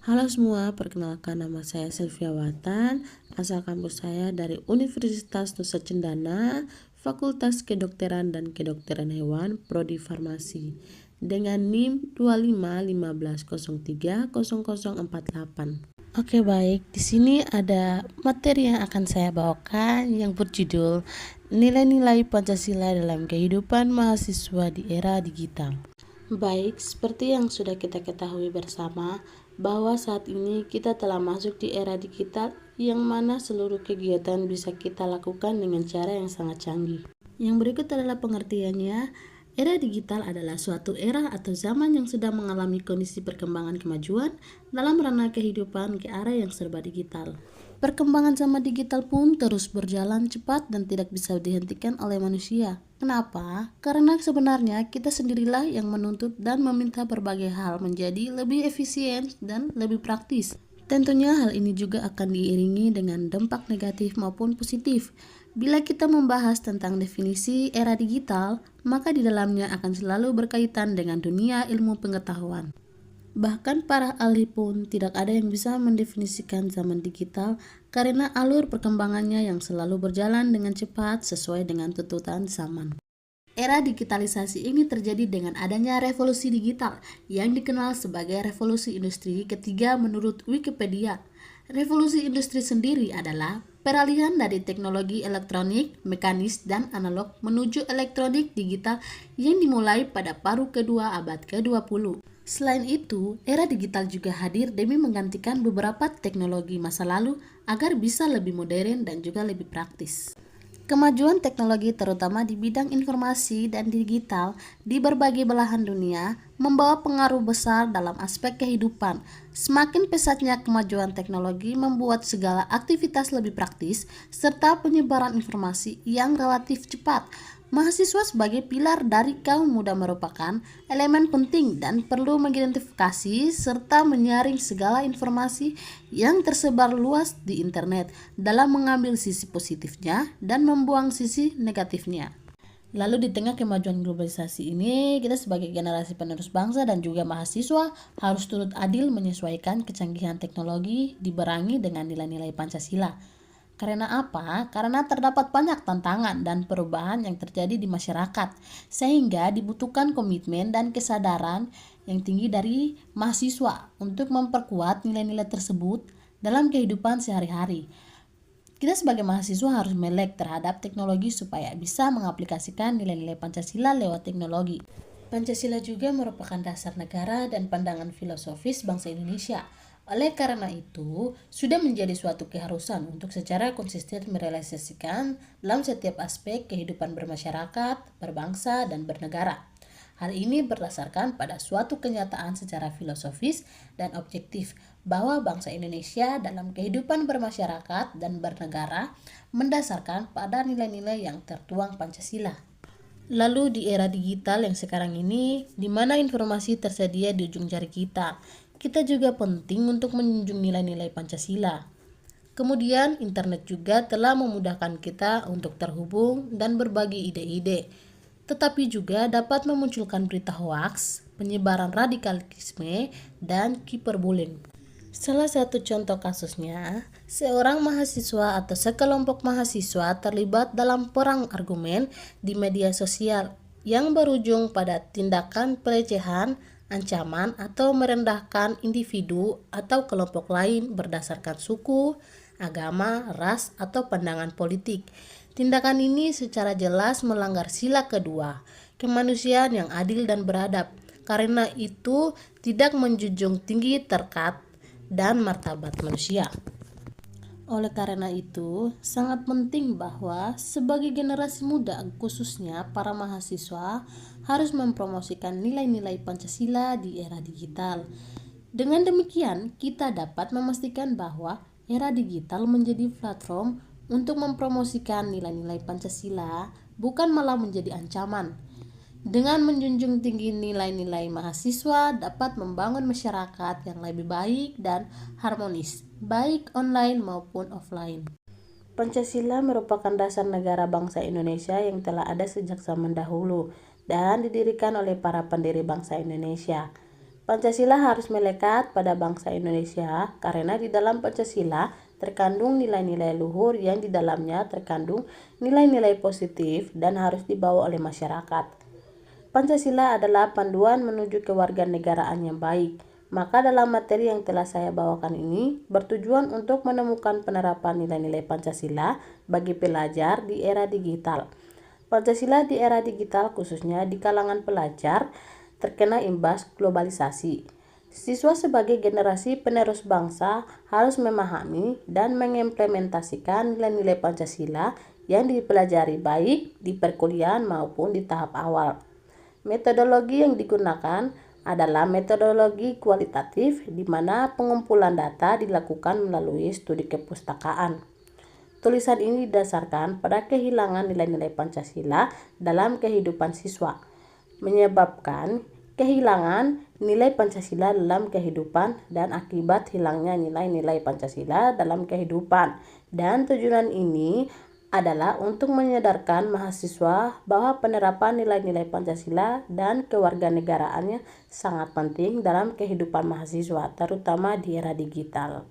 Halo semua, perkenalkan nama saya Sylvia Watan, asal kampus saya dari Universitas Nusa Cendana, Fakultas Kedokteran dan Kedokteran Hewan, Prodi Farmasi, dengan NIM 2515030048. Oke baik, di sini ada materi yang akan saya bawakan yang berjudul Nilai-nilai Pancasila dalam Kehidupan Mahasiswa di Era Digital. Baik, seperti yang sudah kita ketahui bersama, bahwa saat ini kita telah masuk di era digital yang mana seluruh kegiatan bisa kita lakukan dengan cara yang sangat canggih. Yang berikut adalah pengertiannya. Era digital adalah suatu era atau zaman yang sedang mengalami kondisi perkembangan kemajuan dalam ranah kehidupan ke arah yang serba digital. Perkembangan zaman digital pun terus berjalan cepat dan tidak bisa dihentikan oleh manusia. Kenapa? Karena sebenarnya kita sendirilah yang menuntut dan meminta berbagai hal menjadi lebih efisien dan lebih praktis. Tentunya hal ini juga akan diiringi dengan dampak negatif maupun positif. Bila kita membahas tentang definisi era digital, maka di dalamnya akan selalu berkaitan dengan dunia ilmu pengetahuan. Bahkan para ahli pun tidak ada yang bisa mendefinisikan zaman digital karena alur perkembangannya yang selalu berjalan dengan cepat sesuai dengan tuntutan zaman. Era digitalisasi ini terjadi dengan adanya revolusi digital yang dikenal sebagai revolusi industri ketiga menurut Wikipedia. Revolusi industri sendiri adalah peralihan dari teknologi elektronik, mekanis, dan analog menuju elektronik digital yang dimulai pada paruh kedua abad ke-20. Selain itu, era digital juga hadir demi menggantikan beberapa teknologi masa lalu agar bisa lebih modern dan juga lebih praktis. Kemajuan teknologi terutama di bidang informasi dan digital di berbagai belahan dunia membawa pengaruh besar dalam aspek kehidupan. Semakin pesatnya kemajuan teknologi membuat segala aktivitas lebih praktis serta penyebaran informasi yang relatif cepat. Mahasiswa sebagai pilar dari kaum muda merupakan elemen penting dan perlu mengidentifikasi serta menyaring segala informasi yang tersebar luas di internet dalam mengambil sisi positifnya dan membuang sisi negatifnya. Lalu di tengah kemajuan globalisasi ini, kita sebagai generasi penerus bangsa dan juga mahasiswa harus turut adil menyesuaikan kecanggihan teknologi dibarengi dengan nilai-nilai Pancasila. Karena apa? Karena terdapat banyak tantangan dan perubahan yang terjadi di masyarakat, sehingga dibutuhkan komitmen dan kesadaran yang tinggi dari mahasiswa untuk memperkuat nilai-nilai tersebut dalam kehidupan sehari-hari. Kita sebagai mahasiswa harus melek terhadap teknologi supaya bisa mengaplikasikan nilai-nilai Pancasila lewat teknologi. Pancasila juga merupakan dasar negara dan pandangan filosofis bangsa Indonesia. Oleh karena itu, sudah menjadi suatu keharusan untuk secara konsisten merealisasikan dalam setiap aspek kehidupan bermasyarakat, berbangsa, dan bernegara. Hal ini berdasarkan pada suatu kenyataan secara filosofis dan objektif bahwa bangsa Indonesia dalam kehidupan bermasyarakat dan bernegara mendasarkan pada nilai-nilai yang tertuang Pancasila. Lalu di era digital yang sekarang ini, di mana informasi tersedia di ujung jari kita juga penting untuk menjunjung nilai-nilai Pancasila. Kemudian, internet juga telah memudahkan kita untuk terhubung dan berbagi ide-ide, tetapi juga dapat memunculkan berita hoaks, penyebaran radikalisme, dan cyberbullying. Salah satu contoh kasusnya, seorang mahasiswa atau sekelompok mahasiswa terlibat dalam perang argumen di media sosial yang berujung pada tindakan pelecehan, ancaman, atau merendahkan individu atau kelompok lain berdasarkan suku, agama, ras, atau pandangan politik. Tindakan ini secara jelas melanggar sila kedua, kemanusiaan yang adil dan beradab, karena itu tidak menjunjung tinggi terkat dan martabat manusia. Oleh karena itu, sangat penting bahwa sebagai generasi muda, khususnya para mahasiswa, harus mempromosikan nilai-nilai Pancasila di era digital. Dengan demikian, kita dapat memastikan bahwa era digital menjadi platform untuk mempromosikan nilai-nilai Pancasila, bukan malah menjadi ancaman. Dengan menjunjung tinggi nilai-nilai, mahasiswa dapat membangun masyarakat yang lebih baik dan harmonis, baik online maupun offline. Pancasila merupakan dasar negara bangsa Indonesia yang telah ada sejak zaman dahulu dan didirikan oleh para pendiri bangsa Indonesia. Pancasila harus melekat pada bangsa Indonesia karena di dalam Pancasila terkandung nilai-nilai luhur yang di dalamnya terkandung nilai-nilai positif dan harus dibawa oleh masyarakat. Pancasila adalah panduan menuju kewarganegaraan yang baik. Maka dalam materi yang telah saya bawakan ini bertujuan untuk menemukan penerapan nilai-nilai Pancasila bagi pelajar di era digital. Pancasila di era digital khususnya di kalangan pelajar terkena imbas globalisasi. Siswa sebagai generasi penerus bangsa harus memahami dan mengimplementasikan nilai-nilai Pancasila yang dipelajari baik di perkuliahan maupun di tahap awal. Metodologi yang digunakan adalah metodologi kualitatif di mana pengumpulan data dilakukan melalui studi kepustakaan. Tulisan ini didasarkan pada kehilangan nilai-nilai Pancasila dalam kehidupan siswa, menyebabkan kehilangan nilai Pancasila dalam kehidupan dan akibat hilangnya nilai-nilai Pancasila dalam kehidupan. Dan tujuan ini adalah untuk menyadarkan mahasiswa bahwa penerapan nilai-nilai Pancasila dan kewarganegaraannya sangat penting dalam kehidupan mahasiswa, terutama di era digital.